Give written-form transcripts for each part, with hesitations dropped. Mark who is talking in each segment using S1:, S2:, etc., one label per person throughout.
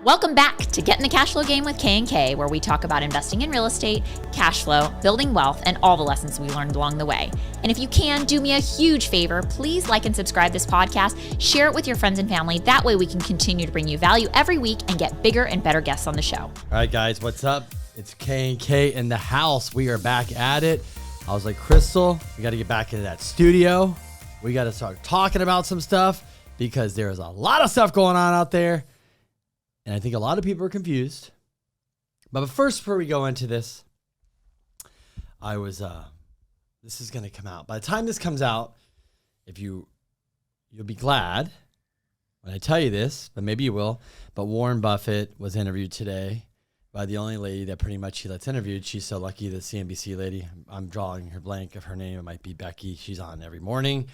S1: Welcome back to Get in the Cash Flow Game with K&K, where we talk about investing in real estate, cash flow, building wealth, and all the lessons we learned along the way. And if you can, do me a huge favor, please like and subscribe this podcast, share it with your friends and family. That way we can continue to bring you value every week and get bigger and better guests on the show.
S2: All right, guys, what's up? It's K&K in the house. We are back at it. I was like, Crystal, we got to get back into that studio. We got to start talking about some stuff because there's a lot of stuff going on out there. And I think a lot of people are confused. But first, before we go into this, this is going to come out. By the time this comes out, you'll be glad when I tell you this, but maybe you will. But Warren Buffett was interviewed today by the only lady that pretty much he lets interviewed. She's so lucky, the CNBC lady. I'm drawing her blank of her name. It might be Becky. She's on every morning.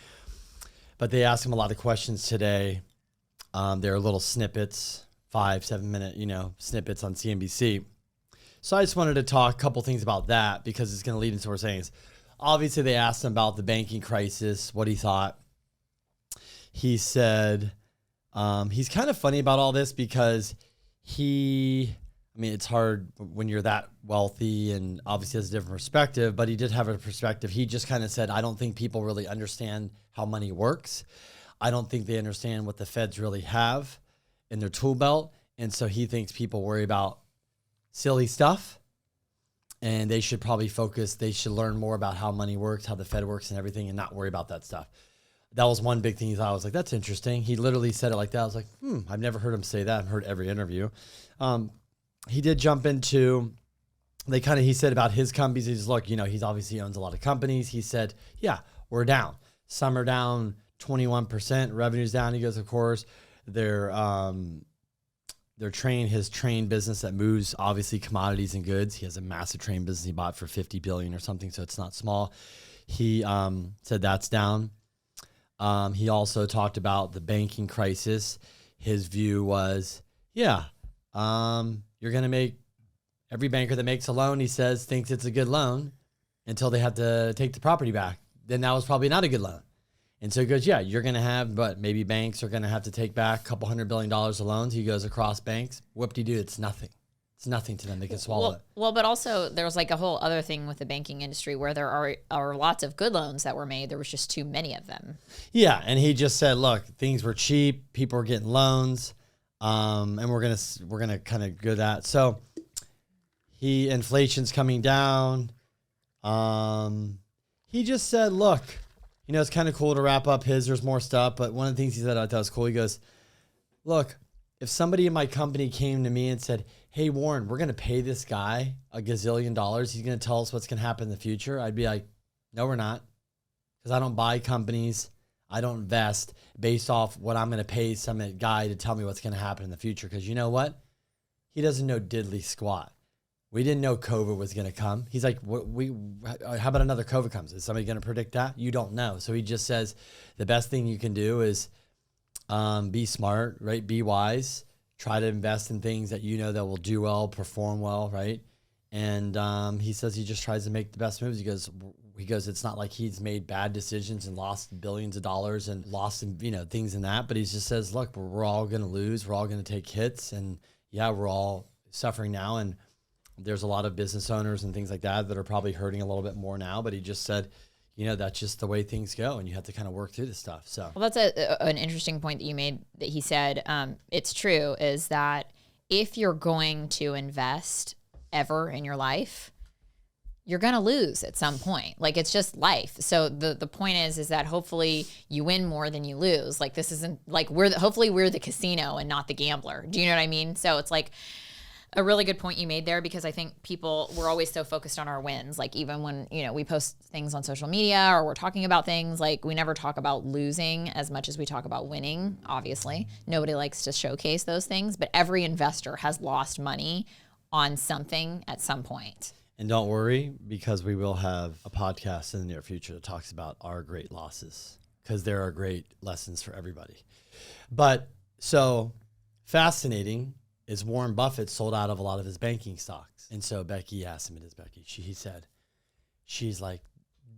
S2: But they asked him a lot of questions today. There are little snippets. 5-7 minute, snippets on CNBC. So I just wanted to talk a couple things about that because it's going to lead into what we're saying. Obviously, they asked him about the banking crisis, what he thought. He said he's kind of funny about all this because it's hard when you're that wealthy and obviously has a different perspective, but he did have a perspective. He just kind of said, I don't think people really understand how money works. I don't think they understand what the feds really have in their tool belt. And so he thinks people worry about silly stuff and they should probably focus. They should learn more about how money works, how the Fed works and everything, and not worry about that stuff. That was one big thing he thought. I was like, that's interesting. He literally said it like that. I was like, I've never heard him say that. I've heard every interview. He did jump into, he said about his companies. He's look, he's obviously owns a lot of companies. He said, yeah, we're down. Some are down 21%, revenue's down. He goes, of course, his train business that moves obviously commodities and goods. He has a massive train business he bought for $50 billion or something, so it's not small. He said that's down. He also talked about the banking crisis. His view was, you're going to make every banker that makes a loan, he says, thinks it's a good loan until they have to take the property back. Then that was probably not a good loan. And so he goes, you're going to have, but maybe banks are going to have to take back a couple $100 billion of loans. He goes across banks. Whoop-de-doo, it's nothing. It's nothing to them. They can swallow it.
S1: Well, but also there was like a whole other thing with the banking industry where there are lots of good loans that were made. There was just too many of them.
S2: Yeah, and he just said, look, things were cheap. People were getting loans, and we're gonna kind of go that. So inflation's coming down. He just said, look, it's kind of cool to wrap up there's more stuff, but one of the things he said I thought was cool. He goes, look, if somebody in my company came to me and said, hey, Warren, we're going to pay this guy $1 gazillion. He's going to tell us what's going to happen in the future. I'd be like, no, we're not. Because I don't buy companies. I don't invest based off what I'm going to pay some guy to tell me what's going to happen in the future. Because you know what? He doesn't know diddly squat. We didn't know COVID was going to come. He's like, how about another COVID comes? Is somebody going to predict that? You don't know. So he just says the best thing you can do is be smart, right? Be wise. Try to invest in things that that will do well, perform well, right? And he says he just tries to make the best moves. He goes, it's not like he's made bad decisions and lost billions of dollars and lost things in that. But he just says, look, we're all going to lose. We're all going to take hits. And we're all suffering now. And there's a lot of business owners and things like that are probably hurting a little bit more now. But he just said, that's just the way things go, and you have to kind of work through this stuff. So,
S1: well, that's an interesting point that you made. That he said, it's true, is that if you're going to invest ever in your life, you're going to lose at some point. Like, it's just life. So the point is that hopefully you win more than you lose. Like, this isn't like hopefully we're the casino and not the gambler. Do you know what I mean? So it's like a really good point you made there, because I think we're always so focused on our wins. Like, even when, we post things on social media or we're talking about things, like, we never talk about losing as much as we talk about winning. Obviously, nobody likes to showcase those things, but every investor has lost money on something at some point.
S2: And don't worry, because we will have a podcast in the near future that talks about our great losses, because there are great lessons for everybody. But so fascinating is Warren Buffett sold out of a lot of his banking stocks. And so Becky asked him, it is Becky, he said, she's like,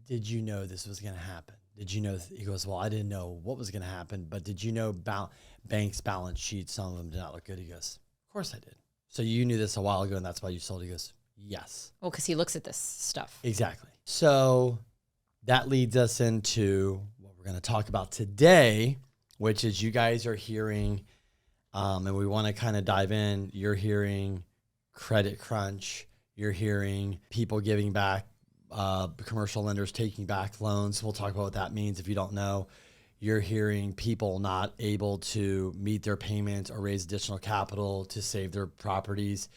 S2: did you know this was going to happen? Did you know? He goes, well, I didn't know what was going to happen, but did you know about banks' balance sheets? Some of them did not look good. He goes, of course I did. So you knew this a while ago, and that's why you sold. He goes, yes.
S1: Well, because he looks at this stuff.
S2: Exactly. So that leads us into what we're going to talk about today, which is you guys are hearing, and we want to kind of dive in. You're hearing credit crunch. You're hearing people giving back, commercial lenders taking back loans. We'll talk about what that means if you don't know. You're hearing people not able to meet their payments or raise additional capital to save their properties.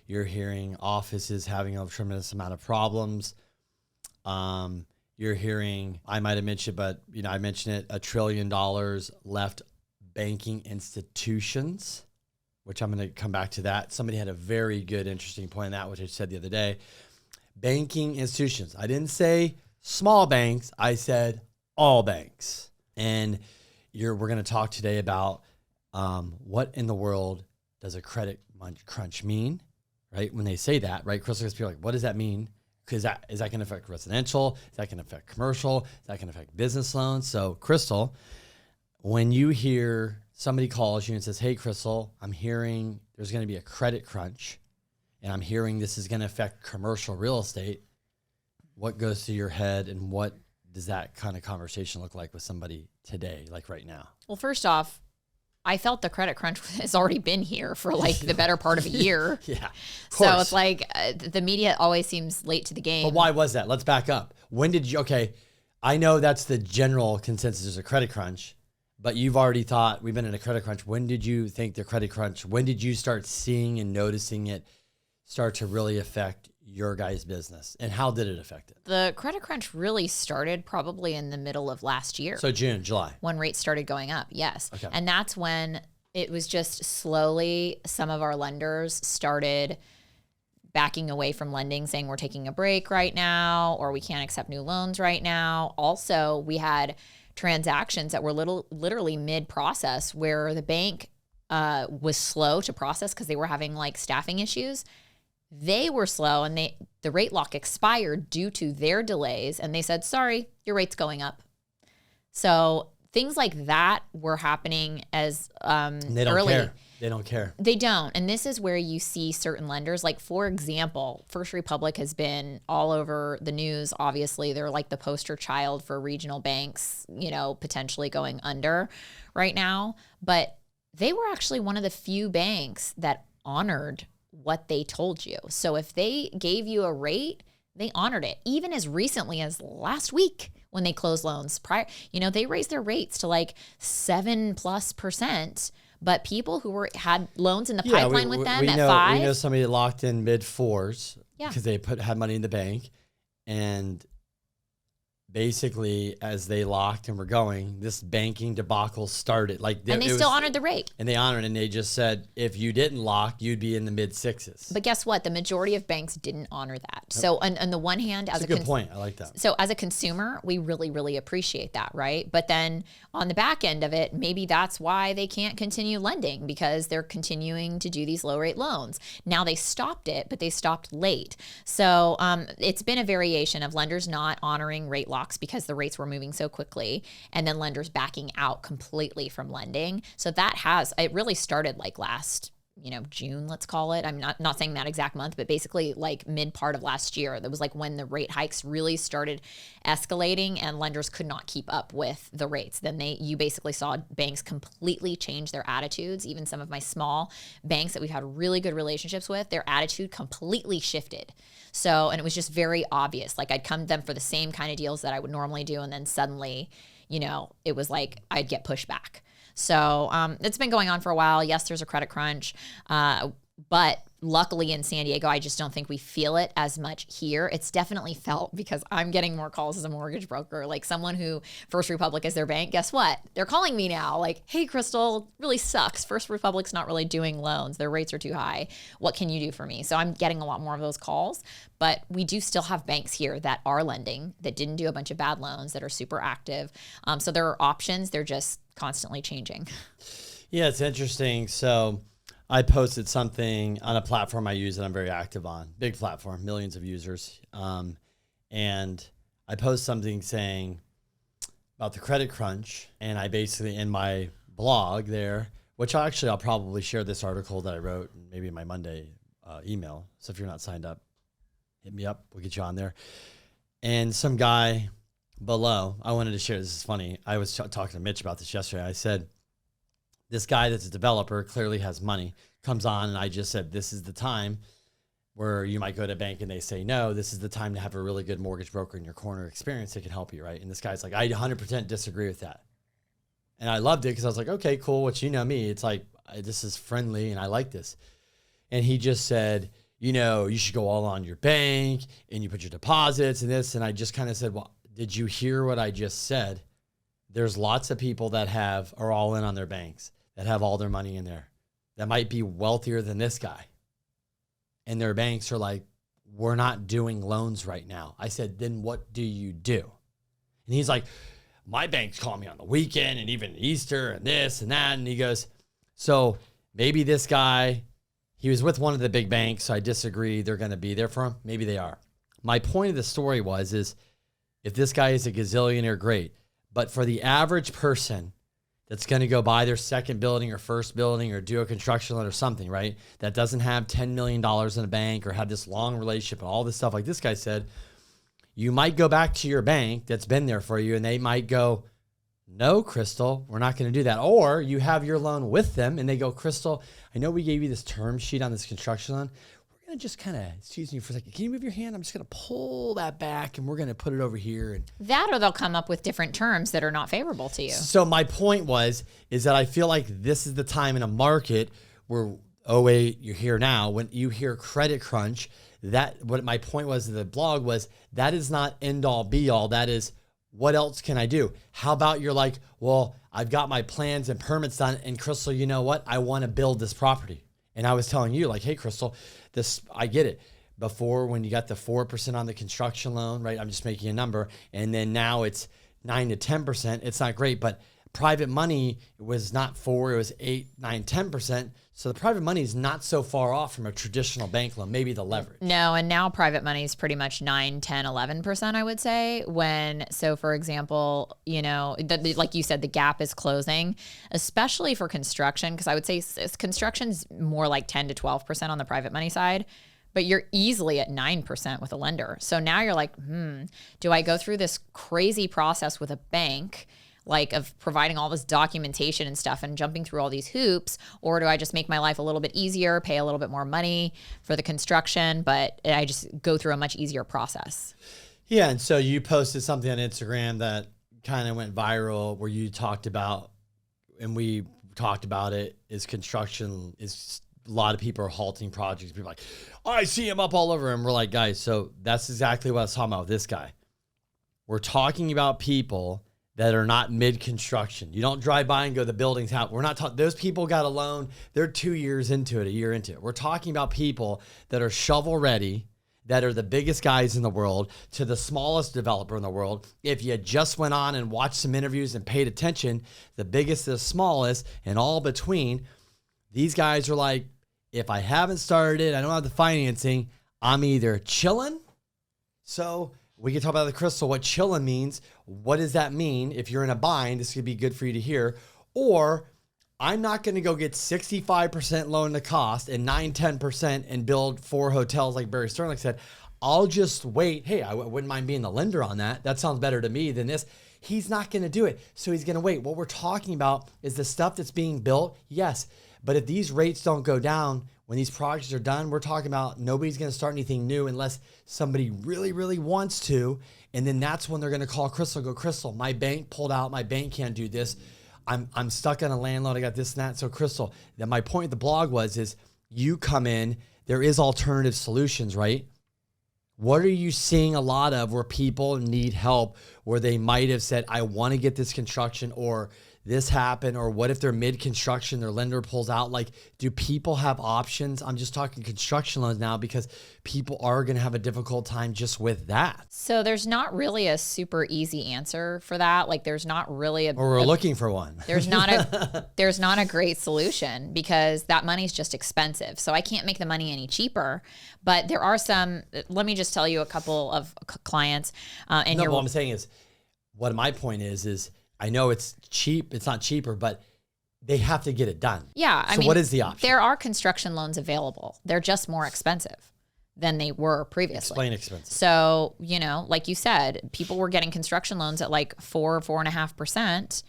S2: You're hearing offices having a tremendous amount of problems. You're hearing, I might have mentioned, but I mentioned it, $1 trillion left banking institutions, which I'm going to come back to that. Somebody had a very good, interesting point on that, which I said the other day. Banking institutions. I didn't say small banks. I said all banks. And we're going to talk today about what in the world does a credit crunch mean, right? When they say that, right? Crystal gets people like, what does that mean? Because is that going to affect residential? Is that going to affect commercial? Is that going to affect business loans? So Crystal, when you hear somebody calls you and says, hey, Crystal, I'm hearing there's going to be a credit crunch and I'm hearing this is going to affect commercial real estate, what goes through your head and what does that kind of conversation look like with somebody today, like right now?
S1: Well, first off, I felt the credit crunch has already been here for like the better part of a year.
S2: Yeah.
S1: So it's like the media always seems late to the game.
S2: But why was that? Let's back up. When did you, okay, I know that's the general consensus is a credit crunch, but you've already thought we've been in a credit crunch. When did you think the credit crunch, when did you start seeing and noticing it start to really affect your guys' business, and how did it affect it?
S1: The credit crunch really started probably in the middle of last year.
S2: So June, July.
S1: When rates started going up, yes.
S2: Okay.
S1: And that's when it was just slowly some of our lenders started backing away from lending, saying we're taking a break right now, or we can't accept new loans right now. Also, we had transactions that were literally mid-process where the bank was slow to process because they were having like staffing issues. They were slow and the rate lock expired due to their delays. And they said, sorry, your rate's going up. So things like that were happening as
S2: They don't
S1: early.
S2: care. They don't care.
S1: They don't. And this is where you see certain lenders, like for example, First Republic has been all over the news. Obviously, they're like the poster child for regional banks, potentially going under right now. But they were actually one of the few banks that honored what they told you. So if they gave you a rate, they honored it. Even as recently as last week when they closed loans prior, they raised their rates to like 7+%. But people who had loans in the pipeline with them at 5.
S2: We know somebody that locked in mid-4s because they had money in the bank. And basically, as they locked and were going, this banking debacle started.
S1: And they still honored the rate.
S2: And they honored it, and they just said, if you didn't lock, you'd be in the mid-6s.
S1: But guess what? The majority of banks didn't honor that. Yep. So on the one hand,
S2: That's a good point. I like that.
S1: So as a consumer, we really, really appreciate that, right? But then on the back end of it, maybe that's why they can't continue lending because they're continuing to do these low rate loans. Now they stopped it, but they stopped late. So it's been a variation of lenders not honoring rate locks because the rates were moving so quickly, and then lenders backing out completely from lending. So it really started like last, June, let's call it. I'm not saying that exact month, but basically like mid part of last year. That was like when the rate hikes really started escalating and lenders could not keep up with the rates. Then you basically saw banks completely change their attitudes. Even some of my small banks that we've had really good relationships with, their attitude completely shifted. So, and it was just very obvious. Like I'd come to them for the same kind of deals that I would normally do. And then suddenly, it was like I'd get pushed back. So it's been going on for a while. Yes, there's a credit crunch. But luckily in San Diego, I just don't think we feel it as much here. It's definitely felt because I'm getting more calls as a mortgage broker. Like someone who First Republic is their bank, guess what? They're calling me now like, hey, Crystal, really sucks. First Republic's not really doing loans. Their rates are too high. What can you do for me? So I'm getting a lot more of those calls. But we do still have banks here that are lending, that didn't do a bunch of bad loans, that are super active. So there are options. They're just constantly changing.
S2: Yeah, it's interesting. So I posted something on a platform I use that I'm very active on. Big platform, millions of users. And I post something saying about the credit crunch. And I basically, in my blog there, which I'll probably share this article that I wrote maybe in my Monday email. So if you're not signed up, hit me up. We'll get you on there. And some guy below, I wanted to share, this is funny. I was talking to Mitch about this yesterday. I said, this guy that's a developer clearly has money, comes on, and I just said, this is the time where you might go to a bank and they say no. This is the time to have a really good mortgage broker in your corner experience that can help you, right? And this guy's like, I 100% disagree with that. And I loved it because I was like, okay, cool. Which, you know me, it's like, this is friendly and I like this. And he just said, you should go all on your bank and you put your deposits and this. And I just kind of said, well, did you hear what I just said? There's lots of people that are all in on their banks, that have all their money in there, that might be wealthier than this guy. And their banks are like, we're not doing loans right now. I said, then what do you do? And he's like, my banks call me on the weekend and even Easter and this and that. And he goes, so maybe this guy, he was with one of the big banks, so I disagree they're going to be there for him. Maybe they are. My point of the story is if this guy is a gazillionaire, great. But for the average person that's going to go buy their second building or first building or do a construction loan or something, right, that doesn't have $10 million in a bank or have this long relationship and all this stuff like this guy said, you might go back to your bank that's been there for you and they might go, no, Crystal, we're not going to do that. Or you have your loan with them and they go, Crystal, I know we gave you this term sheet on this construction loan. We're going to just kind of, excuse me for a second. Can you move your hand? I'm just going to pull that back and we're going to put it over here. And
S1: that, or they'll come up with different terms that are not favorable to you.
S2: So my point is that I feel like this is the time in a market where, oh wait, you're here now. When you hear credit crunch, what my point was in the blog was that is not end all be all. That is, what else can I do? How about you're like, well, I've got my plans and permits done. And Crystal, you know what? I want to build this property. And I was telling you like, hey, Crystal, I get it. Before when you got the 4% on the construction loan, right? I'm just making a number. And then now it's 9 to 10%. It's not great, but private money was not 4, it was 8, 9, 10%. So the private money is not so far off from a traditional bank loan, maybe the leverage.
S1: No, and now private money is pretty much 9, 10, 11%, I would say. So for example, like you said, the gap is closing, especially for construction, because I would say construction's more like 10 to 12% on the private money side. But you're easily at 9% with a lender. So now you're like, do I go through this crazy process with a bank, like of providing all this documentation and stuff and jumping through all these hoops, or do I just make my life a little bit easier, pay a little bit more money for the construction, but I just go through a much easier process?
S2: Yeah, and so you posted something on Instagram that kind of went viral where you talked about, and we talked about it, is construction is a lot of people are halting projects. People are like, I see him up all over. And we're like, guys, so that's exactly what I was talking about with this guy. We're talking about people that are not mid-construction. You don't drive by and go, the building's out. We're not talking, those people got a loan. They're 2 years into it, a year into it. We're talking about people that are shovel ready, that are the biggest guys in the world to the smallest developer in the world. If you just went on and watched some interviews and paid attention, the biggest, the smallest, and all between, these guys are like, if I haven't started it, I don't have the financing, I'm either chilling. So we can talk about the Crystal, what chilling means. What does that mean? If you're in a bind, this could be good for you to hear. Or I'm not going to go get 65% loan to cost and 9, 10% and build 4 hotels like Barry Sterling said. I'll just wait. Hey, I wouldn't mind being the lender on that. That sounds better to me than this. He's not going to do it. So he's going to wait. What we're talking about is the stuff that's being built. Yes. But if these rates don't go down, when these projects are done, we're talking about nobody's going to start anything new unless somebody really, really wants to. And then that's when they're going to call Crystal, go, Crystal, my bank pulled out. My bank can't do this. I'm stuck on a land loan. I got this and that. So Crystal, that my point of the blog is you come in, there is alternative solutions, right? What are you seeing a lot of where people need help, where they might have said, I want to get this construction, or this happened, or what if they're mid-construction, their lender pulls out? Like, do people have options? I'm just talking construction loans now because people are going to have a difficult time just with that.
S1: So there's not really a super easy answer for that. Like there's not really
S2: or we're looking for one.
S1: There's not a great solution because that money's just expensive. So I can't make the money any cheaper. But there are some. Let me just tell you a couple of clients.
S2: What I'm saying is, what my point is I know it's cheap. It's not cheaper, but they have to get it done.
S1: Yeah. I
S2: so
S1: mean,
S2: what is the option?
S1: There are construction loans available. They're just more expensive than they were previously.
S2: Explain expensive.
S1: So, like you said, people were getting construction loans at like 4.5%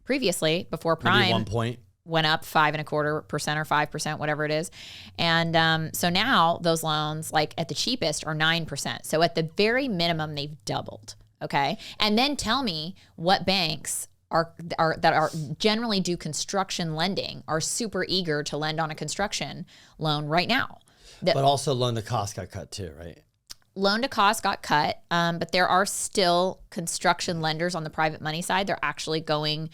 S1: previously before prime.
S2: Maybe 1 point.
S1: Went up 5.25% or 5%, whatever it is. And so now those loans, like at the cheapest, are 9%. So at the very minimum, they've doubled. Okay. And then tell me what banks that generally do construction lending are super eager to lend on a construction loan right now.
S2: But also loan to cost got cut too, right?
S1: Loan to cost got cut, but there are still construction lenders on the private money side. They're actually going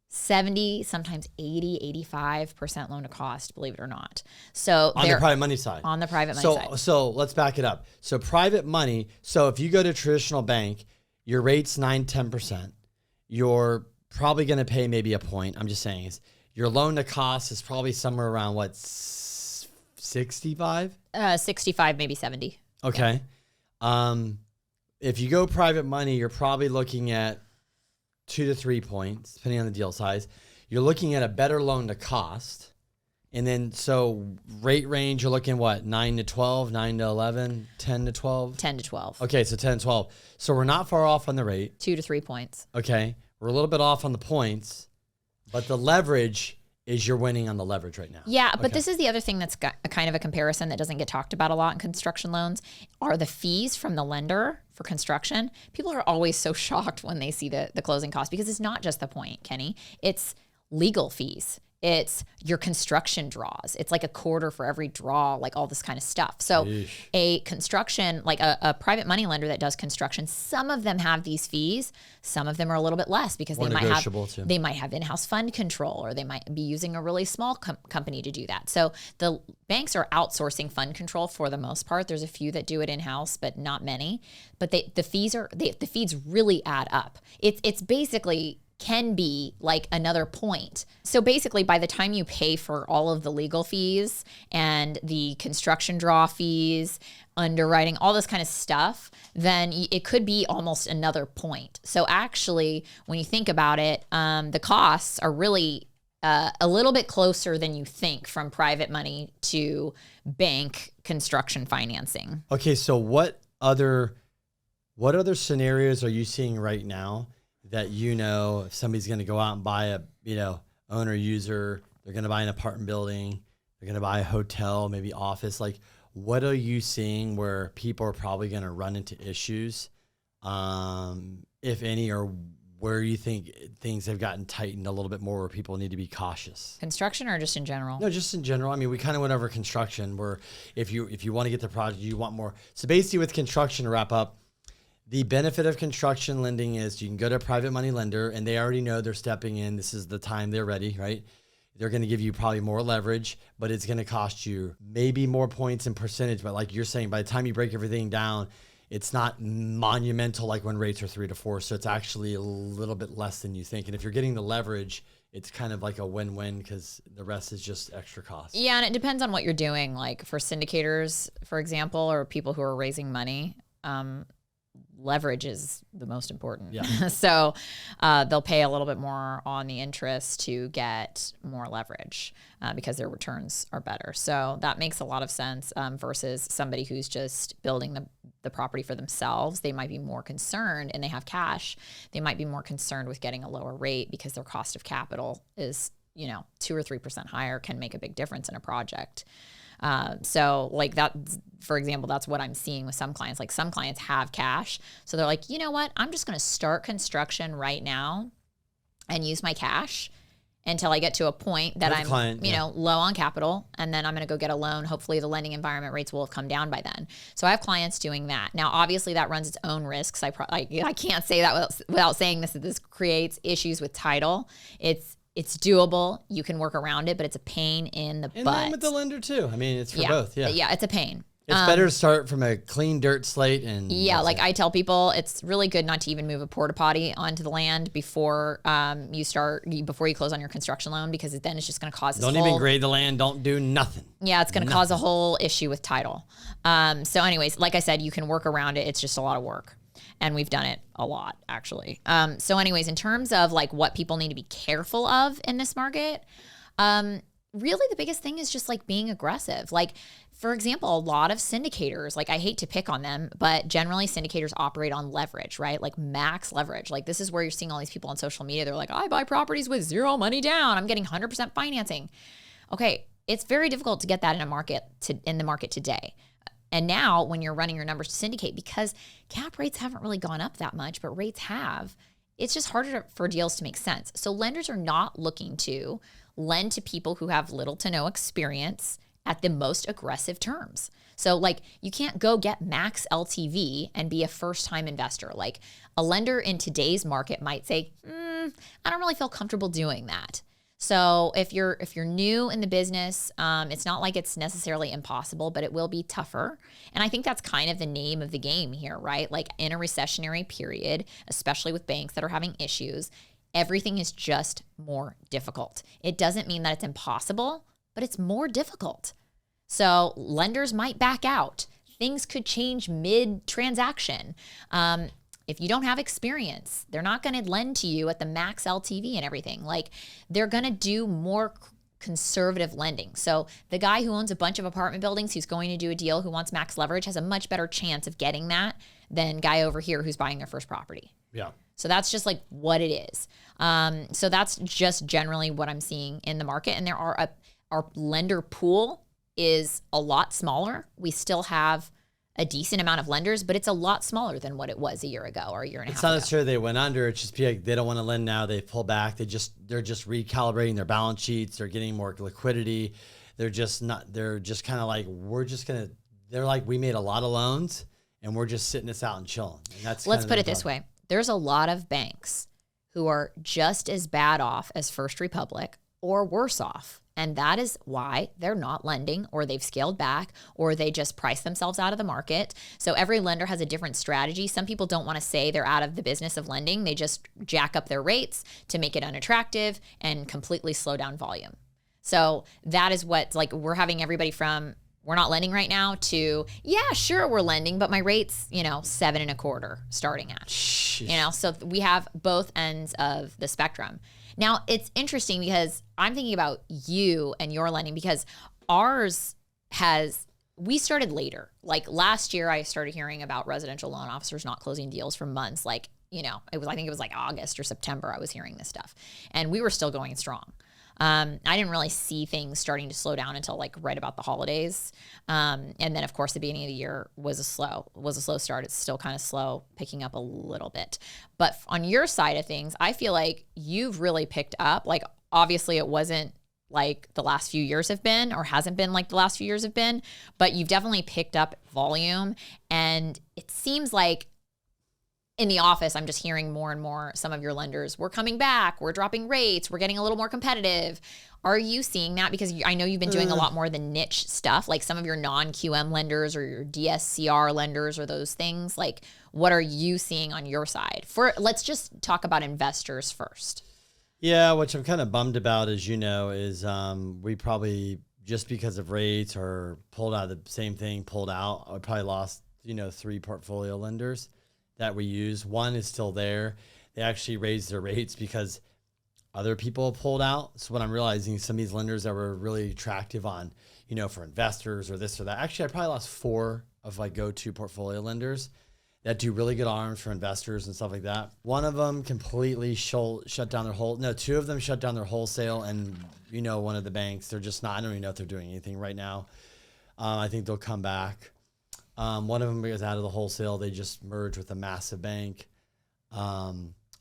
S1: 70, sometimes 80, 85% loan to cost, believe it or not. So
S2: on the private money side.
S1: On the private money side.
S2: So let's back it up. So private money, so if you go to a traditional bank, your rate's 9-10%. You're probably going to pay maybe a point. I'm just saying your loan to cost is probably somewhere around what, 65?
S1: 65, maybe 70.
S2: Okay. Yeah. If you go private money, you're probably looking at 2 to 3 points, depending on the deal size. You're looking at a better loan to cost. And then, so rate range, you're looking what, 9 to 12, 9 to 11, 10 to 12?
S1: 10 to 12.
S2: Okay, so 10 to 12. So we're not far off on the rate.
S1: 2 to 3 points.
S2: Okay. We're a little bit off on the points, but the leverage is you're winning on the leverage right now.
S1: Yeah, but this is the other thing that's got a kind of a comparison that doesn't get talked about a lot in construction loans are the fees from the lender for construction. People are always so shocked when they see the closing cost because it's not just the point, Kenny. It's legal fees. It's your construction draws. It's like a quarter for every draw, like all this kind of stuff. So a construction, like a private money lender that does construction, some of them have these fees. Some of them are a little bit less because they might have in-house fund control, or they might be using a really small company to do that. So the banks are outsourcing fund control for the most part. There's a few that do it in-house, but not many. But the fees really add up. It's basically can be like another point. So basically, by the time you pay for all of the legal fees and the construction draw fees, underwriting, all this kind of stuff, then it could be almost another point. So actually, when you think about it, the costs are really a little bit closer than you think from private money to bank construction financing.
S2: Okay, so what other scenarios are you seeing right now that if somebody's going to go out and buy a, owner user, they're going to buy an apartment building, they're going to buy a hotel, maybe office, like what are you seeing where people are probably going to run into issues, if any, or where you think things have gotten tightened a little bit more where people need to be cautious?
S1: Construction or just in general?
S2: No, just in general. I mean, we kind of went over construction where if you want to get the project, you want more. So basically with construction, to wrap up, the benefit of construction lending is you can go to a private money lender and they already know they're stepping in. This is the time they're ready, right? They're going to give you probably more leverage, but it's going to cost you maybe more points in percentage. But like you're saying, by the time you break everything down, it's not monumental like when rates are 3 to 4. So it's actually a little bit less than you think. And if you're getting the leverage, it's kind of like a win-win because the rest is just extra cost.
S1: Yeah, and it depends on what you're doing. Like for syndicators, for example, or people who are raising money, leverage is the most important.
S2: Yeah.
S1: So they'll pay a little bit more on the interest to get more leverage because their returns are better. So that makes a lot of sense versus somebody who's just building the property for themselves. They might be more concerned, and they have cash. They might be more concerned with getting a lower rate because their cost of capital is 2 or 3% higher, can make a big difference in a project. So like that, for example, that's what I'm seeing with some clients. Like some clients have cash. So they're like, you know what? I'm just going to start construction right now and use my cash until I get to a point that I'm low on capital. And then I'm going to go get a loan. Hopefully the lending environment rates will have come down by then. So I have clients doing that. Now, obviously that runs its own risks. I can't say that without saying this, that this creates issues with title. It's doable. You can work around it, but it's a pain in the butt.
S2: And then with the lender too. I mean, it's for both. Yeah.
S1: Yeah, it's a pain.
S2: It's better to start from a clean dirt slate. And
S1: I tell people, it's really good not to even move a porta potty onto the land before before you close on your construction loan, because then it's just going to cause this
S2: even grade the land. Don't do nothing.
S1: Yeah, it's going to cause a whole issue with title. So anyways, like I said, you can work around it. It's just a lot of work. And we've done it a lot, actually. So anyways, in terms of like what people need to be careful of in this market, really the biggest thing is just like being aggressive. Like, for example, a lot of syndicators, like I hate to pick on them, but generally syndicators operate on leverage, right? Like max leverage. Like this is where you're seeing all these people on social media. They're like, I buy properties with zero money down. I'm getting 100% financing. Okay, it's very difficult to get that in the market today. And now when you're running your numbers to syndicate, because cap rates haven't really gone up that much, but rates have, it's just harder for deals to make sense. So lenders are not looking to lend to people who have little to no experience at the most aggressive terms. So like you can't go get max LTV and be a first-time investor. Like a lender in today's market might say, I don't really feel comfortable doing that. So if you're new in the business, it's not like it's necessarily impossible, but it will be tougher. And I think that's kind of the name of the game here, right? Like in a recessionary period, especially with banks that are having issues, everything is just more difficult. It doesn't mean that it's impossible, but it's more difficult. So lenders might back out. Things could change mid-transaction. If you don't have experience, they're not going to lend to you at the max LTV and everything. Like they're going to do more conservative lending. So the guy who owns a bunch of apartment buildings who's going to do a deal who wants max leverage has a much better chance of getting that than guy over here who's buying their first property.
S2: Yeah.
S1: So that's just like what it is. So that's just generally what I'm seeing in the market. And our lender pool is a lot smaller. We still have a decent amount of lenders, but it's a lot smaller than what it was a year ago or a year and a half ago.
S2: It's not necessarily they went under. It's just like they don't want to lend now. They pull back. They're just recalibrating their balance sheets. They're getting more liquidity. They're just kind of like, they're like, we made a lot of loans and we're just sitting this out and chilling. And
S1: let's put it this way. There's a lot of banks who are just as bad off as First Republic or worse off. And that is why they're not lending, or they've scaled back, or they just price themselves out of the market. So every lender has a different strategy. Some people don't want to say they're out of the business of lending. They just jack up their rates to make it unattractive and completely slow down volume. So that is what, like, we're having everybody from we're not lending right now to, yeah, sure, we're lending, but my rate's, 7.25 starting at, so we have both ends of the spectrum. Now, it's interesting because I'm thinking about you and your lending because we started later. Like last year, I started hearing about residential loan officers not closing deals for months. I think it was like August or September I was hearing this stuff. And we were still going strong. I didn't really see things starting to slow down until like right about the holidays. And then of course the beginning of the year was a slow start. It's still kind of slow, picking up a little bit. But on your side of things, I feel like you've really picked up. Like obviously it wasn't like the last few years have been, or hasn't been like the last few years have been, but you've definitely picked up volume. And it seems like in the office, I'm just hearing more and more, some of your lenders, we're coming back, we're dropping rates, we're getting a little more competitive. Are you seeing that? Because I know you've been doing a lot more of the niche stuff, like some of your non-QM lenders or your DSCR lenders or those things. Like, what are you seeing on your side? Let's just talk about investors first.
S2: Yeah, which I'm kind of bummed about, as you know, is we probably, just because of rates or pulled out of the same thing, I probably lost, 3 portfolio lenders that we use. One is still there. They actually raised their rates because other people pulled out. So what I'm realizing, some of these lenders that were really attractive on, for investors or this or that. Actually, I probably lost 4 of my go-to portfolio lenders that do really good arms for investors and stuff like that. One of them completely shut down their 2 of them shut down their wholesale. And one of the banks, they're just not, I don't even know if they're doing anything right now. I think they'll come back. One of them is out of the wholesale. They just merged with a massive bank.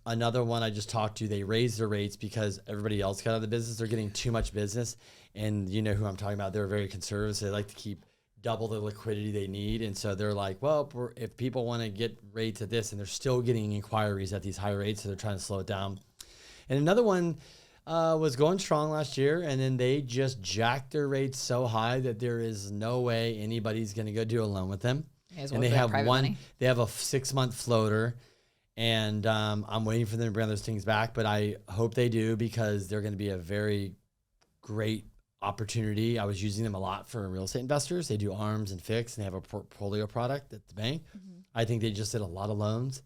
S2: Another one I just talked to, they raised their rates because everybody else got out of the business. They're getting too much business. And you know who I'm talking about. They're very conservative. So they like to keep double the liquidity they need. And so they're like, well, if people want to get rates at this, and they're still getting inquiries at these high rates, so they're trying to slow it down. And another one was going strong last year, and then they just jacked their rates so high that there is no way anybody's going to go do a loan with them. And they have they have a 6-month floater, and I'm waiting for them to bring those things back, but I hope they do because they're going to be a very great opportunity. I was using them a lot for real estate investors. They do ARMs and fix, and they have a portfolio product at the bank. I think they just did a lot of loans,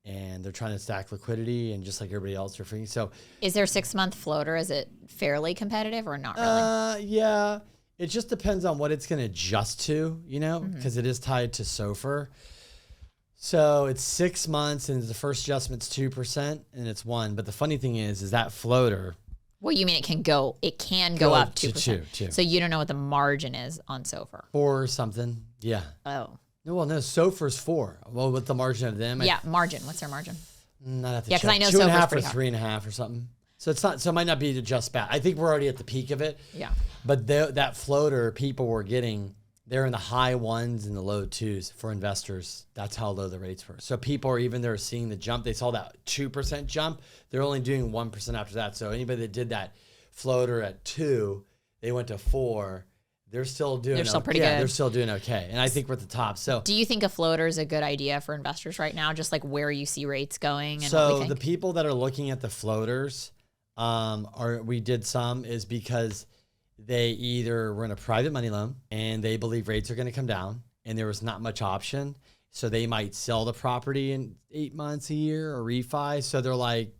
S2: and they're trying to stack liquidity, and just like everybody else, they're freaking. So
S1: Is their 6-month floater, is it fairly competitive or not really?
S2: yeah, it just depends on what it's going to adjust to, because it is tied to SOFR. So it's 6 months, and the first adjustment's 2%, and it's 1. But the funny thing is that floater.
S1: Well, you mean it can go up 2%.
S2: To 2.
S1: So you don't know what the margin is on SOFR.
S2: 4 or something. Yeah.
S1: Oh.
S2: No, SOFR's 4. Well, with the margin of them.
S1: Yeah, margin. What's their margin?
S2: Not have to
S1: Yeah,
S2: check.
S1: because I know
S2: 2.5
S1: SOFR's
S2: or
S1: pretty high.
S2: 3.5 or something. So it's not. So it might not be just bad. I think we're already at the peak of it.
S1: Yeah.
S2: But that floater people were getting, they're in the high 1s and the low 2s for investors. That's how low the rates were. So people are they're seeing the jump. They saw that 2% jump. They're only doing 1% after that. So anybody that did that floater at 2, they went to 4. They're still doing.
S1: They're still pretty good.
S2: They're still doing okay. And I think we're at the top. So
S1: do you think a floater is a good idea for investors right now? Just like where you see rates going and what
S2: so
S1: we think?
S2: the people that are looking at the floaters, we did some is because they either were in a private money loan and they believe rates are going to come down and there was not much option. So they might sell the property in 8 months, a year, or refi. So they're like,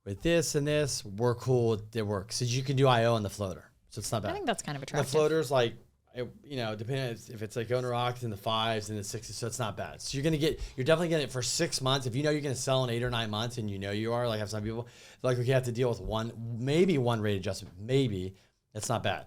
S2: with this and this, we're cool. It works. So you can do IO on the floater. So it's not bad.
S1: I think that's kind of
S2: The
S1: attractive.
S2: floater's like, depending if it's like owner occupied in the 5s and the 6s, so it's not bad. So you're definitely getting it for 6 months. If you know you're going to sell in 8 or 9 months, and you are, like have some people, like we have to deal with maybe one rate adjustment, maybe. That's not bad.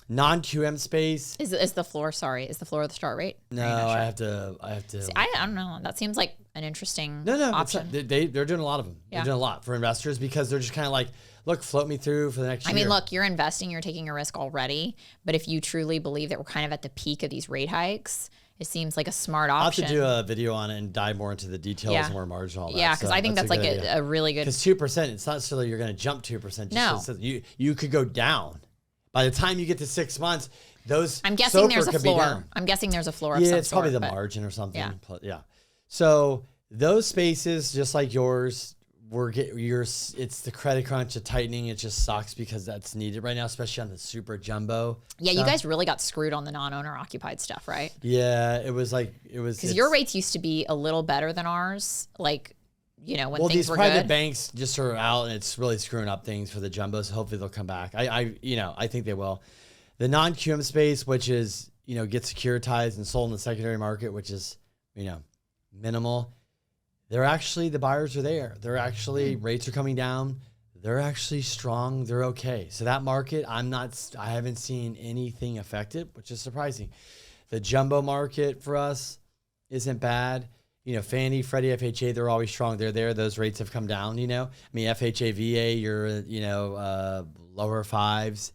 S2: Non-QM space.
S1: Is the floor the start rate?
S2: No, I have to.
S1: See, I don't know. That seems like an interesting
S2: No,
S1: option.
S2: They're doing a lot of them.
S1: Yeah.
S2: They're doing a lot for investors because they're just kind of like, look, float me through for the next year.
S1: I mean, look, you're investing, you're taking a risk already. But if you truly believe that we're kind of at the peak of these rate hikes, it seems like a smart option.
S2: I'll have to do a video on it and dive more into the details and more margin all that.
S1: Yeah, because I think that's like a really good.
S2: Because 2%, it's not necessarily you're going to jump 2%.
S1: No.
S2: You could go down. By the time you get to 6 months,
S1: I'm guessing there's a floor.
S2: down.
S1: I'm guessing there's a floor of some
S2: Yeah,
S1: sort.
S2: it's probably the margin or something.
S1: Yeah.
S2: Yeah. So those spaces, just like yours, it's the credit crunch, the tightening. It just sucks because that's needed right now, especially on the super jumbo.
S1: Yeah,
S2: stuff.
S1: You guys really got screwed on the non-owner occupied stuff, right?
S2: Yeah, it was
S1: because your rates used to be a little better than ours. Like, when things were good.
S2: Well, these private banks just are out, and it's really screwing up things for the jumbos. Hopefully, they'll come back. I think they will. The non-QM space, which is gets securitized and sold in the secondary market, which is minimal. They're actually, the buyers are there. They're actually, rates are coming down. They're actually strong. They're okay. So that market, I haven't seen anything affected, which is surprising. The jumbo market for us isn't bad. Fannie, Freddie, FHA, they're always strong. They're there. Those rates have come down, I mean, FHA, VA, you're, lower 5s.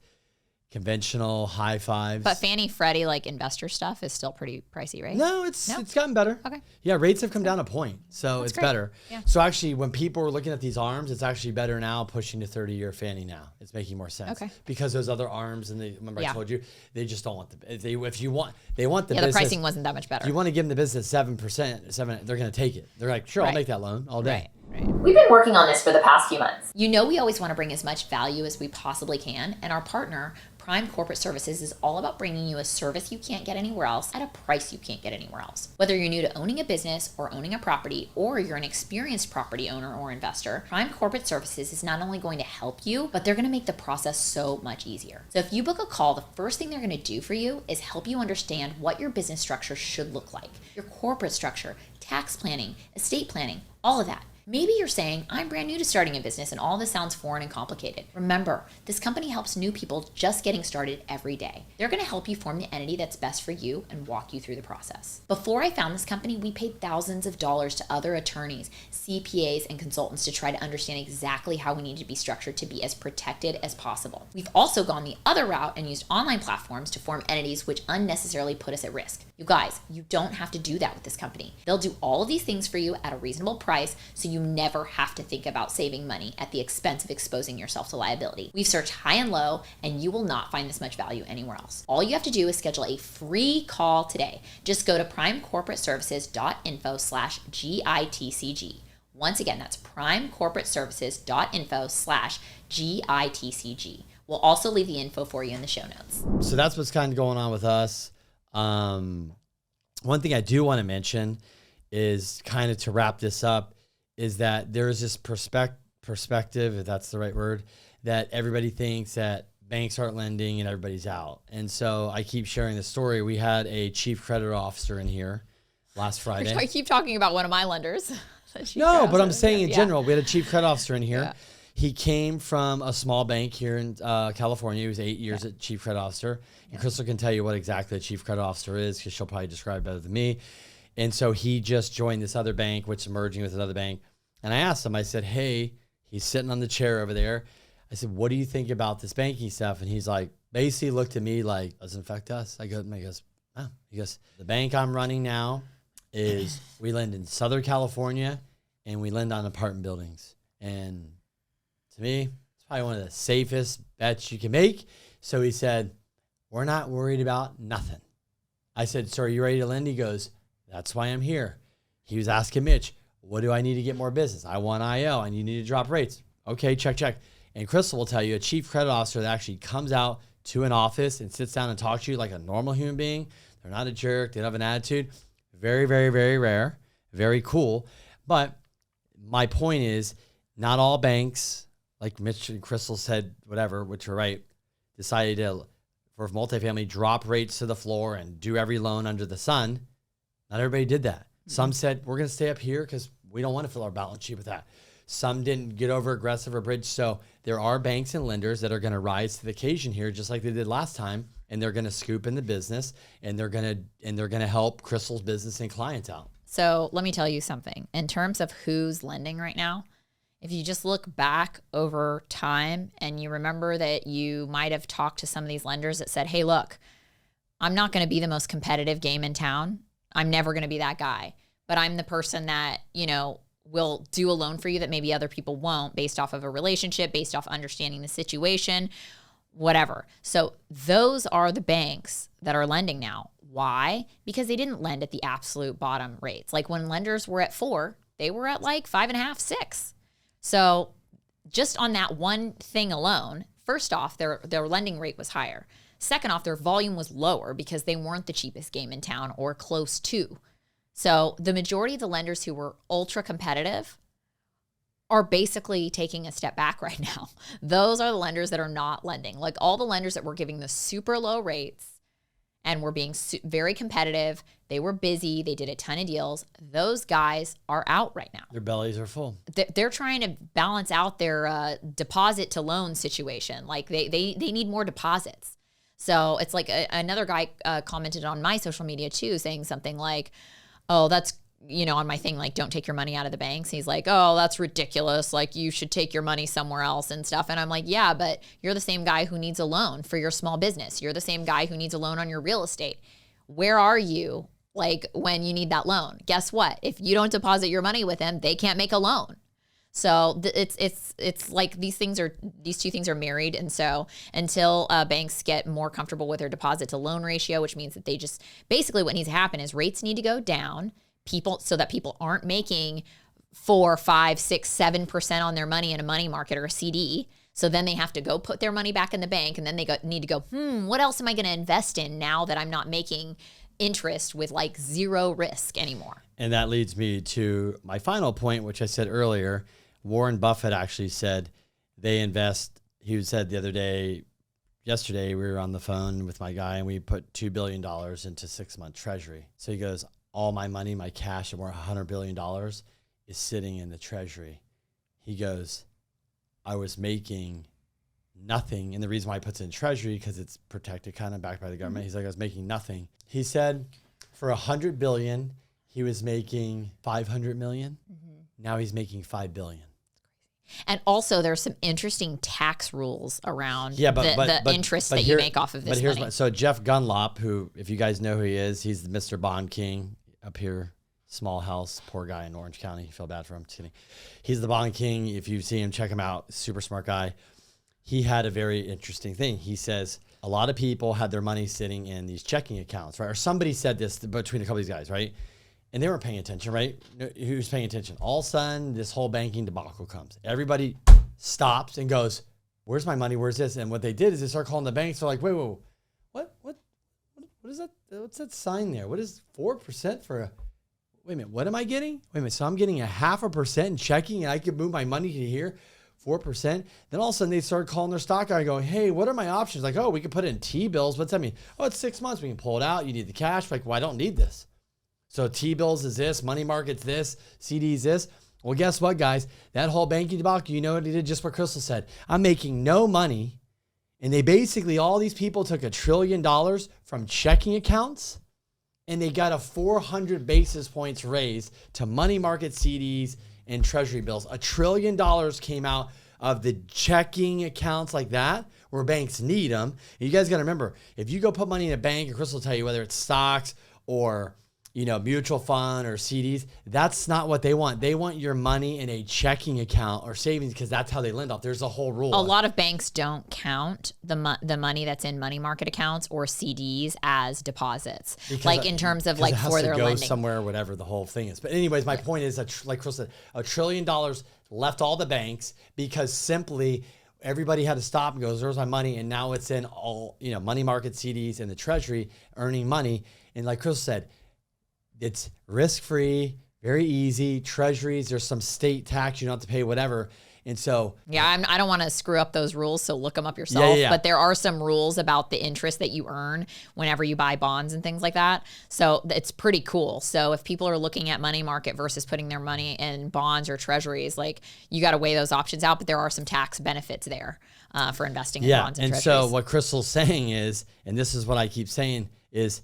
S2: Conventional high 5s.
S1: But Fannie, Freddie, like investor stuff is still pretty pricey, right?
S2: No, it's gotten better.
S1: Okay.
S2: Yeah, rates have come down a point, so it's
S1: great.
S2: better.
S1: Yeah.
S2: So actually, when people are looking at these ARMs, it's actually better now pushing to 30-year Fannie now. It's making more sense.
S1: Okay.
S2: Because those other ARMs, and I told you, they just don't want they want the
S1: the
S2: business.
S1: pricing wasn't that much better.
S2: If you want to give them the business 7%, they're going to take it. They're like, sure, I'll make that loan all day.
S1: Right.
S3: We've been working on this for the past few months.
S1: We always want to bring as much value as we possibly can, and our partner, Prime Corporate Services, is all about bringing you a service you can't get anywhere else at a price you can't get anywhere else. Whether you're new to owning a business or owning a property, or you're an experienced property owner or investor, Prime Corporate Services is not only going to help you, but they're going to make the process so much easier. So if you book a call, the first thing they're going to do for you is help you understand what your business structure should look like, your corporate structure, tax planning, estate planning, all of that. Maybe you're saying, I'm brand new to starting a business and all this sounds foreign and complicated. Remember, this company helps new people just getting started every day. They're going to help you form the entity that's best for you and walk you through the process. Before I found this company, we paid thousands of dollars to other attorneys, CPAs, and consultants to try to understand exactly how we need to be structured to be as protected as possible. We've also gone the other route and used online platforms to form entities which unnecessarily put us at risk. You guys, you don't have to do that with this company. They'll do all of these things for you at a reasonable price, so you never have to think about saving money at the expense of exposing yourself to liability. We've searched high and low, and you will not find this much value anywhere else. All you have to do is schedule a free call today. Just go to primecorporateservices.info/GITCG. Once again, that's primecorporateservices.info/GITCG. We'll also leave the info for you in the show notes.
S2: So that's what's kind of going on with us. One thing I do want to mention is kind of to wrap this up is that there's this perspective, if that's the right word, that everybody thinks that banks aren't lending and everybody's out. And so I keep sharing the story. We had a chief credit officer in here last Friday.
S1: I keep talking about one of my lenders.
S2: No, but I'm saying in general, we had a chief credit officer in here. Yeah. He came from a small bank here in California. He was 8 years at chief credit officer. And Crystal can tell you what exactly a chief credit officer is because she'll probably describe it better than me. And so he just joined this other bank, which is merging with another bank. And I asked him, I said, hey, he's sitting on the chair over there. I said, what do you think about this banking stuff? And he's like, basically looked at me like, doesn't affect us. He goes, oh. He goes, the bank I'm running now is we lend in Southern California and we lend on apartment buildings. And to me, it's probably one of the safest bets you can make. So he said, we're not worried about nothing. I said, so are you ready to lend? He goes, that's why I'm here. He was asking Mitch, what do I need to get more business? I want IO and you need to drop rates. Okay, check. And Crystal will tell you a chief credit officer that actually comes out to an office and sits down and talks to you like a normal human being. They're not a jerk. They don't have an attitude. Very, very, very rare. Very cool. But my point is not all banks, like Mitch and Crystal said, whatever, which are right, decided to, for multifamily, drop rates to the floor and do every loan under the sun. Not everybody did that. Some said, we're going to stay up here because we don't want to fill our balance sheet with that. Some didn't get over aggressive or bridge. So there are banks and lenders that are going to rise to the occasion here, just like they did last time, and they're going to scoop in the business, and they're going to help Crystal's business and clients out.
S1: So let me tell you something. In terms of who's lending right now, if you just look back over time and you remember that you might have talked to some of these lenders that said, hey, look, I'm not going to be the most competitive game in town. I'm never going to be that guy. But I'm the person that, will do a loan for you that maybe other people won't based off of a relationship, based off understanding the situation, whatever. So those are the banks that are lending now. Why? Because they didn't lend at the absolute bottom rates. Like when lenders were at 4, they were at like 5.5, 6. So just on that one thing alone, first off, their lending rate was higher. Second off, their volume was lower because they weren't the cheapest game in town or close to. So the majority of the lenders who were ultra competitive are basically taking a step back right now. Those are the lenders that are not lending. Like all the lenders that were giving the super low rates and were being very competitive, they were busy, they did a ton of deals. Those guys are out right now.
S2: Their bellies are full.
S1: They're trying to balance out their deposit to loan situation. Like they need more deposits. So it's like another guy commented on my social media too, saying something like, oh, that's, on my thing, like, don't take your money out of the banks. He's like, oh, that's ridiculous. Like, you should take your money somewhere else and stuff. And I'm like, yeah, but you're the same guy who needs a loan for your small business. You're the same guy who needs a loan on your real estate. Where are you, like, when you need that loan? Guess what? If you don't deposit your money with them, they can't make a loan. So it's like these two things are married. And so until banks get more comfortable with their deposit to loan ratio, which means that they just basically what needs to happen is rates need to go down, so that people aren't making 4, 5, 6, 7% on their money in a money market or a CD. So then they have to go put their money back in the bank, and then they need to go, what else am I going to invest in now that I'm not making interest with like zero risk anymore?
S2: And that leads me to my final point, which I said earlier. Warren Buffett actually said they invest. He said the other day, yesterday, we were on the phone with my guy and we put $2 billion into 6-month treasury. So he goes, all my money, my cash, and more $100 billion is sitting in the treasury. He goes, I was making nothing. And the reason why he puts it in treasury, because it's protected, kind of backed by the government. He's like, I was making nothing. He said for $100 billion, he was making $500 million. Now he's making $5 billion.
S1: And also, there's some interesting tax rules around the interest that you make off of this money.
S2: So Jeff Dunlop, who, if you guys know who he is, he's the Mr. Bond King up here, small house, poor guy in Orange County. You feel bad for him. Just kidding. He's the Bond King. If you see him, check him out. Super smart guy. He had a very interesting thing. He says a lot of people had their money sitting in these checking accounts, right? Or somebody said this between a couple of these guys, right? And they weren't paying attention, right? Who's paying attention? All of a sudden, this whole banking debacle comes. Everybody stops and goes, where's my money? Where's this? And what they did is they started calling the banks. They're like, wait, what is that? What's that sign there? What is 4% for a, wait a minute, what am I getting? Wait a minute, so I'm getting 0.5% in checking and I could move my money to here, 4%. Then all of a sudden they started calling their stock guy going, hey, what are my options? Like, oh, we could put it in T-bills. What's that mean? Oh, it's 6 months. We can pull it out. You need the cash. Like, well, I don't need this. So T-bills is this, money market's this, CDs this. Well, guess what, guys? That whole banking debacle, you know what he did? Just what Crystal said. I'm making no money. And they basically, all these people took $1 trillion from checking accounts and they got a 400 basis points raise to money market CDs and treasury bills. $1 trillion came out of the checking accounts like that where banks need them. And you guys got to remember, if you go put money in a bank, and Crystal will tell you whether it's stocks or mutual fund or CDs, that's not what they want. They want your money in a checking account or savings because that's how they lend off. There's a whole rule.
S1: A lot of banks don't count the money that's in money market accounts or CDs as deposits,
S2: because
S1: like in terms of like
S2: it has
S1: for
S2: to
S1: their
S2: go
S1: lending
S2: somewhere, whatever the whole thing is. But anyways, my point is that, like Crystal said, $1 trillion left all the banks because simply everybody had to stop and go, there's my money. And now it's in all, money market CDs and the treasury earning money. And like Crystal said, it's risk-free, very easy. Treasuries, there's some state tax, you don't have to pay whatever. And so...
S1: Yeah, I don't want to screw up those rules, so look them up yourself.
S2: Yeah.
S1: But there are some rules about the interest that you earn whenever you buy bonds and things like that. So it's pretty cool. So if people are looking at money market versus putting their money in bonds or treasuries, like you got to weigh those options out, but there are some tax benefits there for investing in bonds and treasuries.
S2: So what Crystal's saying is, and this is what I keep saying, is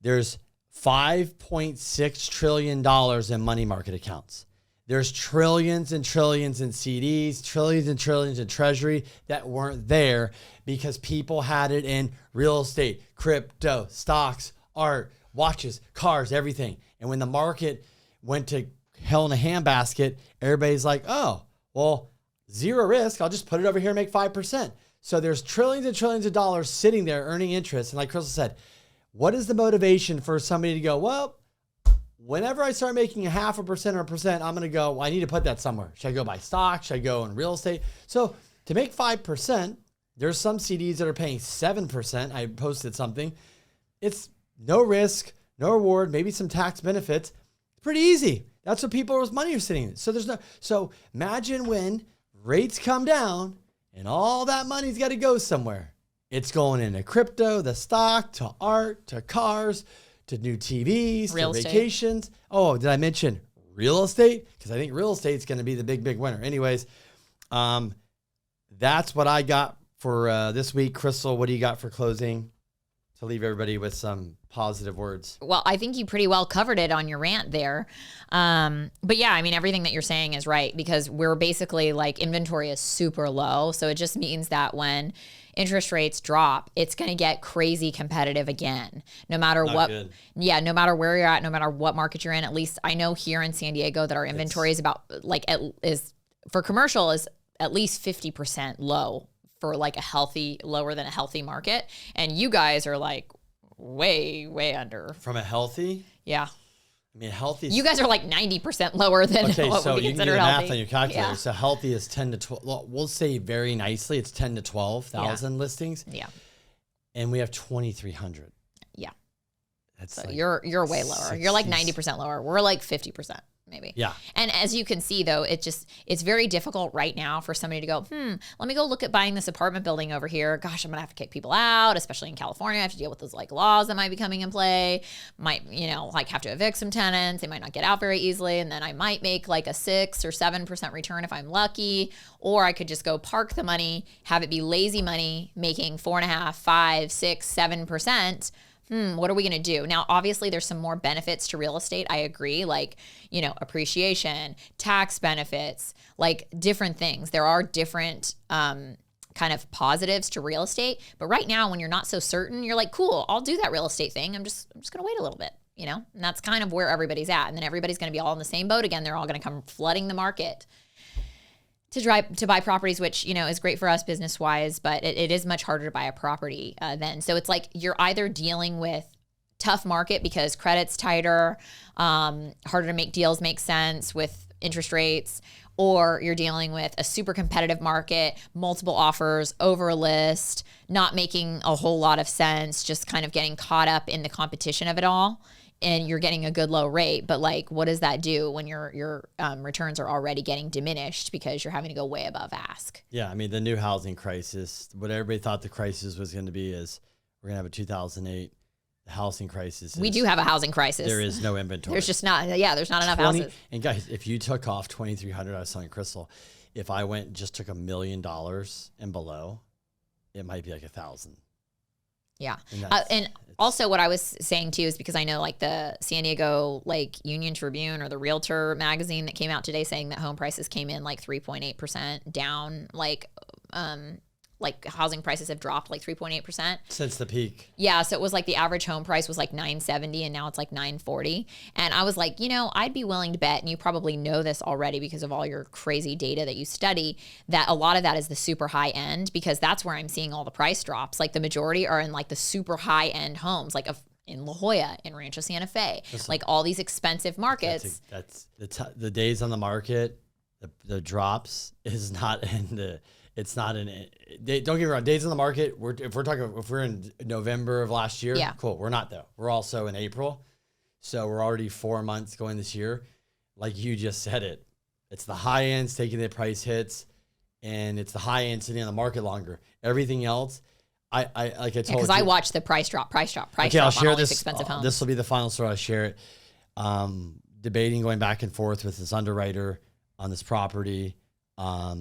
S2: there's $5.6 trillion in money market accounts. There's trillions and trillions in CDs, trillions and trillions in treasury that weren't there because people had it in real estate, crypto, stocks, art, watches, cars, everything. And when the market went to hell in a handbasket, everybody's like, oh, well, zero risk. I'll just put it over here and make 5%. So there's trillions and trillions of dollars sitting there earning interest. And like Crystal said, what is the motivation for somebody to go, well, whenever I start making 0.5% or 1%, I'm going to go, well, I need to put that somewhere. Should I go buy stock? Should I go in real estate? So to make 5%, there's some CDs that are paying 7%. I posted something. It's no risk, no reward, maybe some tax benefits. It's pretty easy. That's what people's money are sitting in. So imagine when rates come down and all that money's got to go somewhere. It's going into crypto, the stock, to art, to cars, to new TVs,
S1: real
S2: to
S1: estate.
S2: Vacations. Oh, did I mention real estate? Because I think real estate's going to be the big winner. Anyways, that's what I got for this week. Crystal, what do you got for closing to leave everybody with some positive words?
S1: Well, I think you pretty well covered it on your rant there. But yeah, I mean, everything that you're saying is right because we're basically like inventory is super low. So it just means that when interest rates drop, it's going to get crazy competitive again, no matter what. Good. Yeah. No matter where you're at, no matter what market you're in, at least I know here in San Diego that our inventory is about is for commercial is at least 50% low for like lower than a healthy market. And you guys are like way under.
S2: From a healthy?
S1: Yeah.
S2: I mean, healthy.
S1: You guys are like 90% lower than what
S2: so
S1: would be
S2: you can do
S1: considered
S2: the
S1: healthy.
S2: math on your calculator.
S1: Yeah.
S2: So healthy is 10 to 12. Well, we'll say very nicely, it's 10 to 12,000 listings.
S1: Yeah.
S2: And we have 2,300.
S1: Yeah.
S2: That's
S1: so
S2: like
S1: you're way lower.
S2: 60.
S1: You're like 90% lower. We're like 50%. Maybe.
S2: Yeah.
S1: And as you can see though, it's very difficult right now for somebody to go, let me go look at buying this apartment building over here. Gosh, I'm going to have to kick people out, especially in California. I have to deal with those like laws that might be coming in play. Might, like have to evict some tenants. They might not get out very easily. And then I might make like a 6 or 7% return if I'm lucky. Or I could just go park the money, have it be lazy money, making 4.5%, 5%, 6%, 7%. What are we going to do? Now, obviously, there's some more benefits to real estate. I agree, like, appreciation, tax benefits, like different things. There are different kind of positives to real estate. But right now, when you're not so certain, you're like, cool, I'll do that real estate thing. I'm just going to wait a little bit, And that's kind of where everybody's at. And then everybody's going to be all in the same boat again. They're all going to come flooding the market to buy properties, which, is great for us business-wise, but it is much harder to buy a property then. So it's like you're either dealing with tough market because credit's tighter, harder to make deals make sense with interest rates, or you're dealing with a super competitive market, multiple offers, over a list, not making a whole lot of sense, just kind of getting caught up in the competition of it all, and you're getting a good low rate. But like, what does that do when your returns are already getting diminished because you're having to go way above ask?
S2: Yeah, I mean, the new housing crisis, what everybody thought the crisis was going to be is we're going to have a 2008 housing crisis.
S1: We do have a housing crisis.
S2: There is no inventory.
S1: There's just not, there's not enough houses.
S2: And guys, if you took off 2,300, I was telling Crystal, if I went and just took $1 million and below, it might be like 1,000.
S1: Yeah. And also what I was saying too is because I know like the San Diego like Union Tribune or the Realtor magazine that came out today saying that home prices came in like 3.8% down, like housing prices have dropped like 3.8%
S2: since the peak.
S1: Yeah, so it was like the average home price was like $970 and now it's like $940. And I was like, I'd be willing to bet, and you probably know this already because of all your crazy data that you study, that a lot of that is the super high end, because that's where I'm seeing all the price drops. Like the majority are in like the super high end homes, like in La Jolla, in Rancho Santa Fe, like all these expensive markets.
S2: That's the days on the market, the drops is not in the. It's not in it. Don't get me wrong. Days on the market. If we're in November of last year, cool. We're not though. We're also in April, so we're already 4 months going this year. Like you just said it, it's the high ends taking the price hits, and it's the high end sitting on the market longer. Everything else, I told you,
S1: because I watched the price drop
S2: I'll
S1: on
S2: share
S1: all
S2: this.
S1: these expensive homes.
S2: This will be the final story. I'll share it. Debating, going back and forth with this underwriter on this property.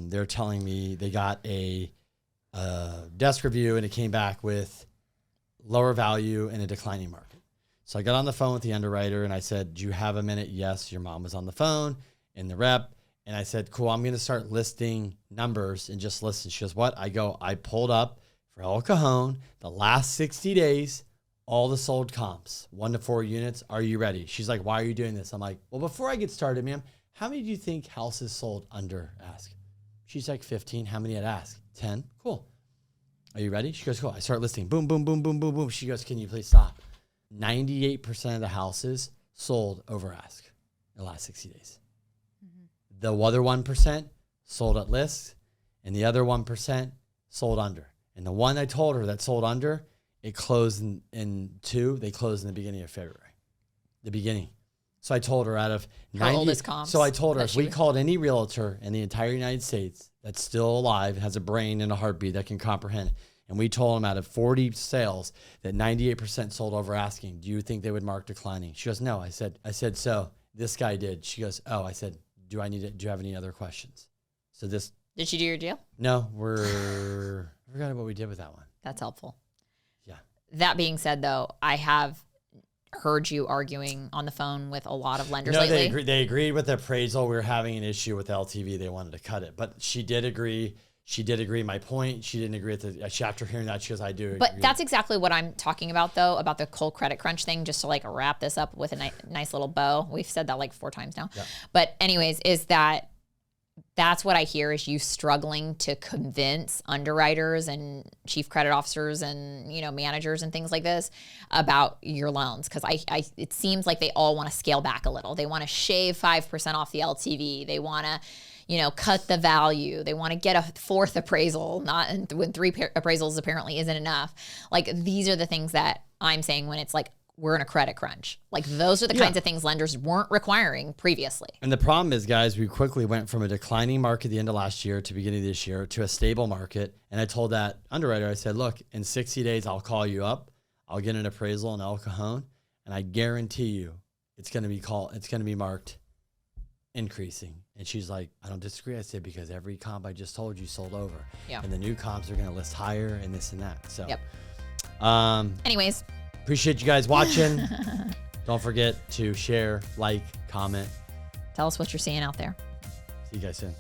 S2: They're telling me they got a desk review and it came back with lower value in a declining market. So I got on the phone with the underwriter and I said, "Do you have a minute?" Yes, your mom was on the phone and the rep. And I said, "Cool, I'm going to start listing numbers and just listen." She goes, "What?" I pulled up for El Cajon the last 60 days, all the sold comps, 1 to 4 units. Are you ready? She's like, "Why are you doing this?" I'm like, "Well, before I get started, ma'am, how many do you think houses sold under ask?" She's like, 15. How many at ask? 10. Cool. Are you ready? She goes, cool. I start listing. Boom, boom, boom, boom, boom, boom. She goes, "Can you please stop?" 98% of the houses sold over ask in the last 60 days. Mm-hmm. The other 1% sold at list, and the other 1% sold under. And the one I told her that sold under, it closed in 2. They closed in the beginning of February. The beginning. So I told her out of 90,
S1: oldest comps.
S2: So I told her if we called any realtor in the entire United States that's still alive, has a brain and a heartbeat that can comprehend, and we told them out of 40 sales that 98% sold over asking, do you think they would mark declining? She goes, no. I said, so this guy did. She goes, oh. I said, do you have any other questions? So this.
S1: Did she do your deal?
S2: No, I forgot what we did with that one.
S1: That's helpful.
S2: Yeah.
S1: That being said, though, I have heard you arguing on the phone with a lot of lenders lately.
S2: They agreed with the appraisal. We were having an issue with LTV. They wanted to cut it, but she did agree. She did agree my point. She didn't agree with it. After hearing that, she goes, I do.
S1: But that's exactly what I'm talking about, though, about the cold credit crunch thing, just to like wrap this up with a nice little bow. We've said that like 4 times now. Yeah. But anyways, that's what I hear is you struggling to convince underwriters and chief credit officers and, managers and things like this about your loans. Cause it seems like they all want to scale back a little. They want to shave 5% off the LTV. They want to, cut the value. They want to get a 4th appraisal, when 3 appraisals apparently isn't enough. Like these are the things that I'm saying when it's like, we're in a credit crunch. Like those are the kinds of things lenders weren't requiring previously. And
S2: the problem is, guys, we quickly went from a declining market at the end of last year to beginning of this year to a stable market. And I told that underwriter, I said, look, in 60 days, I'll call you up. I'll get an appraisal in El Cajon. And I guarantee you it's going to be marked increasing. And she's like, I don't disagree. I said, because every comp I just told you sold over. Yeah. And the new comps are going to list higher and this and that. So,
S1: anyways.
S2: Appreciate you guys watching. Don't forget to share, like, comment.
S1: Tell us what you're seeing out there.
S2: See you guys soon.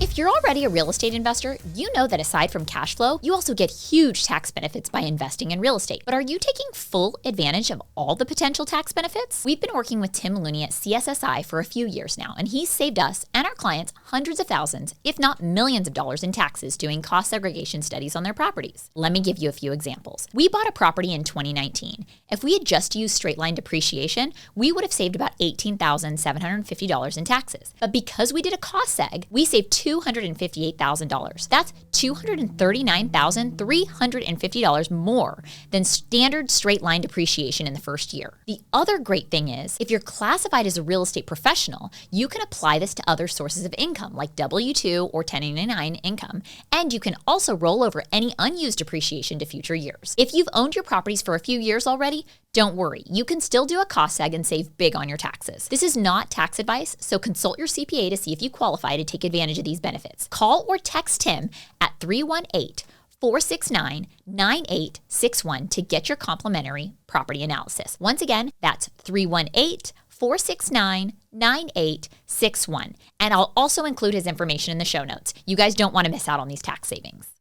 S4: If you're already a real estate investor, you know that aside from cash flow, you also get huge tax benefits by investing in real estate. But are you taking full advantage of all the potential tax benefits? We've been working with Tim Looney at CSSI for a few years now, and he's saved us and our clients hundreds of thousands, if not millions of dollars in taxes doing cost segregation studies on their properties. Let me give you a few examples. We bought a property in 2019. If we had just used straight line depreciation, we would have saved about $18,750 in taxes. But because we did a cost seg, we saved $258,000. That's $239,350 more than standard straight line depreciation in the first year. The other great thing is, if you're classified as a real estate professional, you can apply this to other sources of income like W-2 or 1099 income, and you can also roll over any unused depreciation to future years. If you've owned your properties for a few years already, don't worry, you can still do a cost seg and save big on your taxes. This is not tax advice, so consult your CPA to see if you qualify to take advantage of these benefits. Call or text Tim at 318-469-9861 to get your complimentary property analysis. Once again, that's 318-469-9861. And I'll also include his information in the show notes. You guys don't want to miss out on these tax savings.